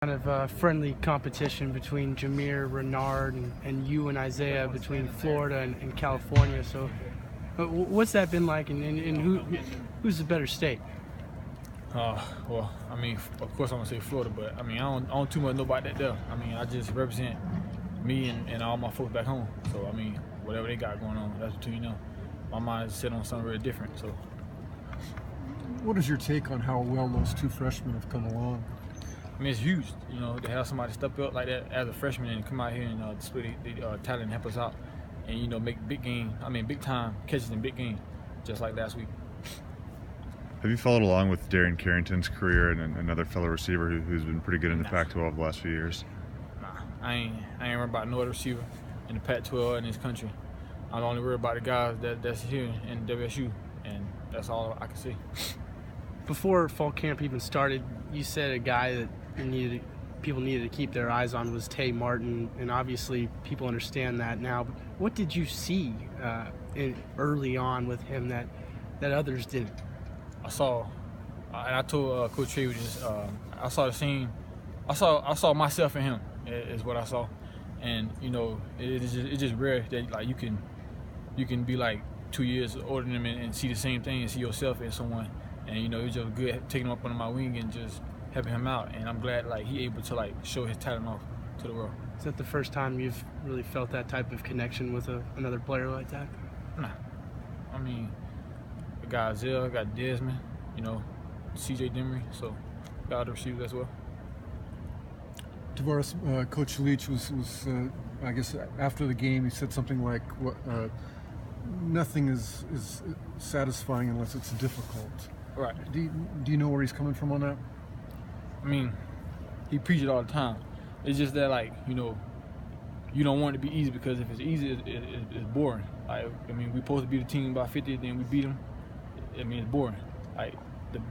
Kind of friendly competition between Jameer, Renard, and you and Isaiah between Florida and California. So, what's that been like, and who's the better state? Well, I mean, of course I'm gonna say Florida, but I mean, I don't too much know about that there. I mean, I just represent me and all my folks back home. So I mean, whatever they got going on, that's between them. My mind is set on something really different. So, what is your take on how well those two freshmen have come along? I mean, it's huge, you know, to have somebody step up like that as a freshman and come out here and display their talent and help us out, and you know, make big time catches in big games, just like last week. Have you followed along with Darian Carrington's career and another fellow receiver who's been pretty good in the Pac-12 the last few years? Nah, I ain't worried about no other receiver in the Pac-12 in this country. I'm only worried about the guys that's here in WSU, and that's all I can say. Before fall camp even started, you said a guy that people needed to keep their eyes on was Tay Martin, and obviously people understand that now. But what did you see early on with him that others didn't? I saw, and I told Coach Trey, I saw the scene. I saw myself in him. Is what I saw, and you know, it's just rare that like you can be like 2 years older than him and see the same thing and see yourself in someone. And you know, it was just good taking him up under my wing and just helping him out. And I'm glad like he able to like show his talent off to the world. Is that the first time you've really felt that type of connection with another player like that? Nah, I mean, I got Isaiah, I got Desmond, you know, CJ Demery, so got other receivers as well. Tavares, Coach Leach was I guess after the game he said something like, "Nothing is satisfying unless it's difficult." Right. Do you know where he's coming from on that? I mean, he preaches it all the time. It's just that, like, you know, you don't want it to be easy, because if it's easy, it's boring. Like, I mean, we're supposed to beat the team by 50, then we beat them. I mean, it's boring. Like,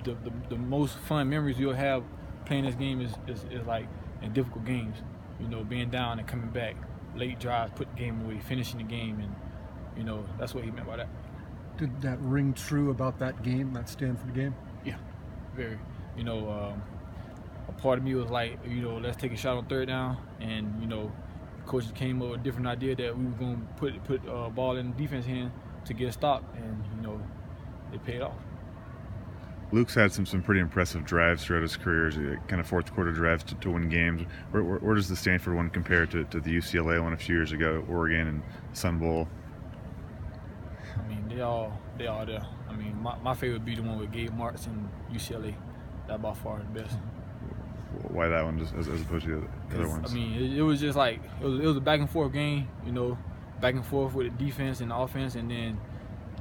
the most fun memories you'll have playing this game is like in difficult games. You know, being down and coming back, late drives, put the game away, finishing the game, and you know, that's what he meant by that. Did that ring true about that game, that Stanford game? Yeah, very. You know, a part of me was like, you know, let's take a shot on third down, and you know, coaches came up with a different idea that we were going to put ball in the defense hand to get a stop, and you know, it paid off. Luke's had some pretty impressive drives throughout his career, kind of fourth quarter drives to win games. Where does the Stanford one compare to the UCLA one a few years ago, Oregon and Sun Bowl? I mean, they all there. I mean, my favorite would be the one with Gabe Marks and UCLA. That by far the best. Why that one as opposed to the other ones? I mean, it was just like it was a back and forth game. You know, back and forth with the defense and the offense, and then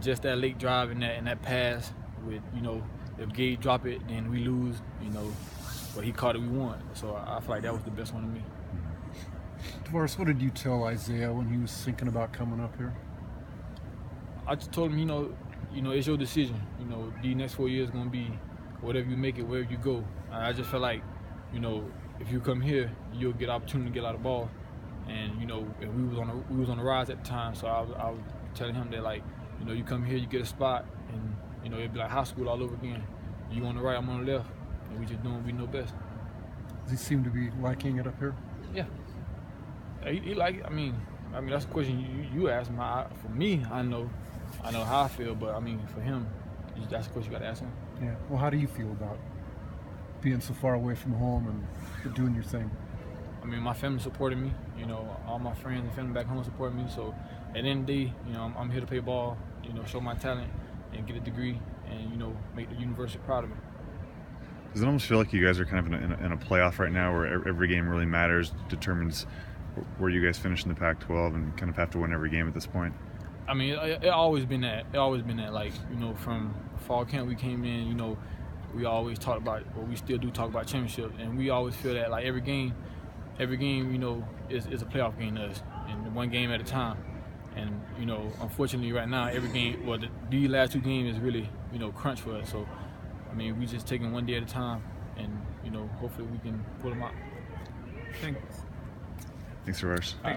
just that late drive and that pass with, you know, if Gabe drop it, then we lose. You know, but he caught it, we won. So I feel like that was the best one to me. Tavares, what did you tell Isaiah when he was thinking about coming up here? I just told him, you know, it's your decision. You know, the next 4 years gonna be whatever you make it, wherever you go. I just felt like, you know, if you come here, you'll get opportunity to get out of the ball. And you know, if we was on the rise at the time, so I was telling him that, like, you know, you come here, you get a spot, and you know, it'd be like high school all over again. You on the right, I'm on the left, and we just doing what we know best. Does he seem to be liking it up here? Yeah, he like it. I mean, that's a question you asked him. For me, I know how I feel, but I mean, for him, that's a question you got to ask him. Yeah. Well, how do you feel about being so far away from home and doing your thing? I mean, my family supported me. You know, all my friends and family back home supported me. So at the end of the day, you know, I'm here to play ball. You know, show my talent and get a degree, and you know, make the university proud of me. Does it almost feel like you guys are kind of in a playoff right now, where every game really matters, determines where you guys finish in the Pac-12, and kind of have to win every game at this point? I mean, it always been that. It always been that. Like, you know, from fall camp we came in, you know, we always talked about, well, we still do talk about championship, and we always feel that like every game, you know, is a playoff game to us, and one game at a time. And you know, unfortunately, right now, every game, well, the last two games is really, you know, crunch for us. So, I mean, we just taking one day at a time, and you know, hopefully we can pull them out. Thanks, Tavares.